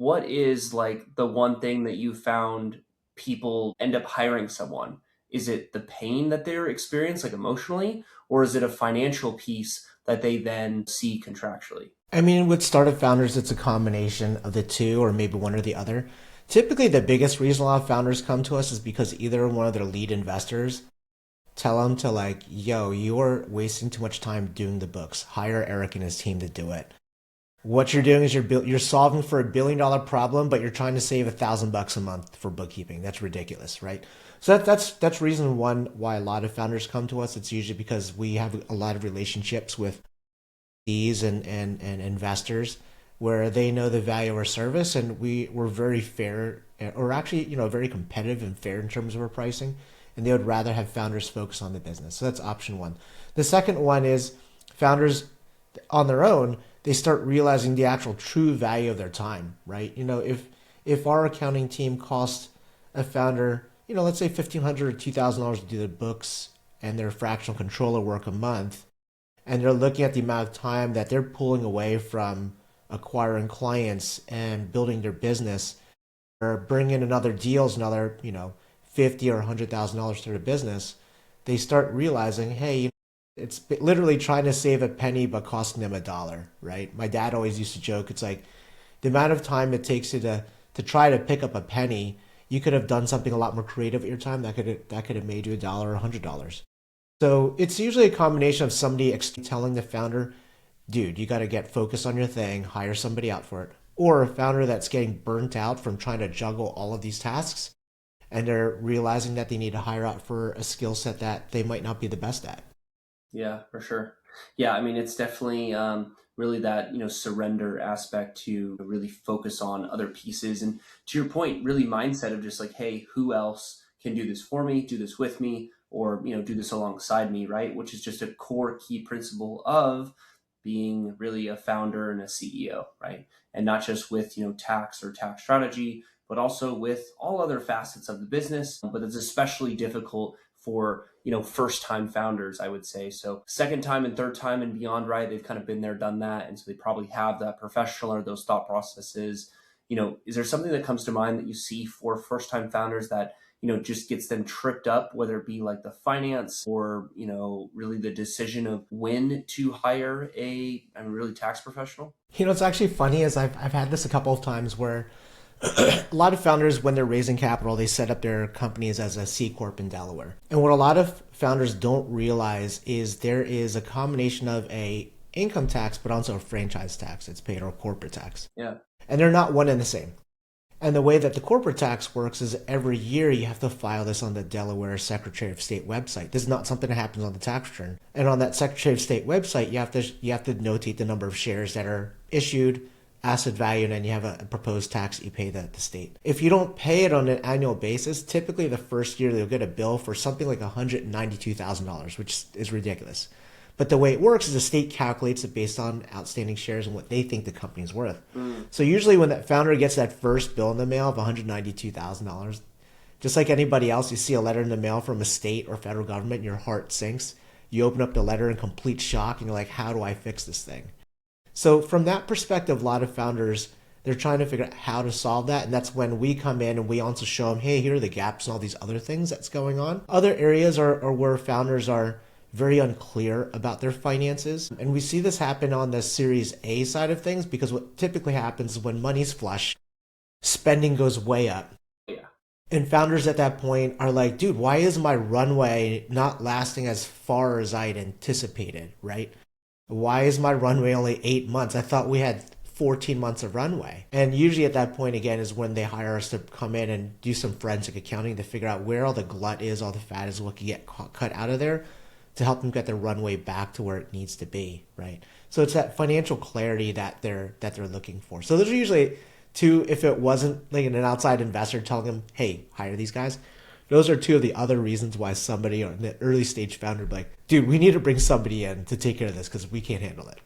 what is like the one thing that you found people end up hiring someone? Is it the pain that they're experiencing, like emotionally, or is it a financial piece that they then see contractually? I mean, with startup founders, it's a combination of the two, or maybe one or the other. Typically, the biggest reason a lot of founders come to us is because either one of their lead investors tell them to like, yo, you're wasting too much time doing the books. Hire Eric and his team to do it. What you're doing is you're solving for $1 billion problem, but you're trying to save $1,000 a month for bookkeeping. That's ridiculous, right? So that's reason one why a lot of founders come to us. It's usually because we have a lot of relationships with these and investors where they know the value of our service, and we're very fair, or actually very competitive and fair in terms of our pricing, and they would rather have founders focus on the business. So that's option one. The second one is founders on their own, they start realizing the actual true value of their time, right? If our accounting team costs a founder, let's say $1,500 or $2,000 to do the books and their fractional controller work a month, and they're looking at the amount of time that they're pulling away from acquiring clients and building their business, or bringing in another deals, another $50 or $100,000 to their business, they start realizing, hey, it's literally trying to save a penny but costing them $1, right? My dad always used to joke, it's like the amount of time it takes you to try to pick up a penny, you could have done something a lot more creative at your time that could have made you $1 or $100. So it's usually a combination of somebody telling the founder, dude, you got to get focused on your thing, hire somebody out for it, or a founder that's getting burnt out from trying to juggle all of these tasks, and they're realizing that they need to hire out for a skill set that they might not be the best at. Yeah, for sure. Yeah, I mean, it's definitely really that surrender aspect to really focus on other pieces, and to your point, really mindset of just like, hey, who else can do this for me, do this with me, or do this alongside me, right? Which is just a core key principle of being really a founder and a CEO, right? And not just with tax or tax strategy, but also with all other facets of the business. But it's especially difficult for first time founders, I would say. So second time and third time and beyond, right? They've kind of been there, done that, and so they probably have that professional or those thought processes. Is there something that comes to mind that you see for first time founders that just gets them tripped up, whether it be like the finance or really the decision of when to hire a really tax professional? It's actually funny is I've had this a couple of times where a lot of founders, when they're raising capital, they set up their companies as a C Corp in Delaware. And what a lot of founders don't realize is there is a combination of a income tax, but also a franchise tax that's paid, or corporate tax. Yeah. And they're not one and the same. And the way that the corporate tax works is every year you have to file this on the Delaware Secretary of State website. This is not something that happens on the tax return. And on that Secretary of State website, you have to notate the number of shares that are issued, asset value, and then you have a proposed tax that you pay the state. If you don't pay it on an annual basis, typically the first year they'll get a bill for something like $192,000, which is ridiculous. But the way it works is the state calculates it based on outstanding shares and what they think the company's worth. So usually when that founder gets that first bill in the mail of $192,000, just like anybody else, you see a letter in the mail from a state or federal government and your heart sinks. You open up the letter in complete shock and you're like, how do I fix this thing? So from that perspective, a lot of founders, they're trying to figure out how to solve that. And that's when we come in and we also show them, hey, here are the gaps and all these other things that's going on. Other areas are where founders are very unclear about their finances. And we see this happen on the Series A side of things, because what typically happens is when money's flush, spending goes way up. Yeah. And founders at that point are like, dude, why is my runway not lasting as far as I'd anticipated, right? Why is my runway only 8 months? I thought we had 14 months of runway. And usually at that point, again, is when they hire us to come in and do some forensic accounting to figure out where all the glut is, all the fat is, what can get cut out of there, to help them get their runway back to where it needs to be, right? So it's that financial clarity that they're looking for. So those are usually two. If it wasn't like an outside investor telling them, hey, hire these guys, those are two of the other reasons why somebody or an early stage founder would be like, dude, we need to bring somebody in to take care of this because we can't handle it.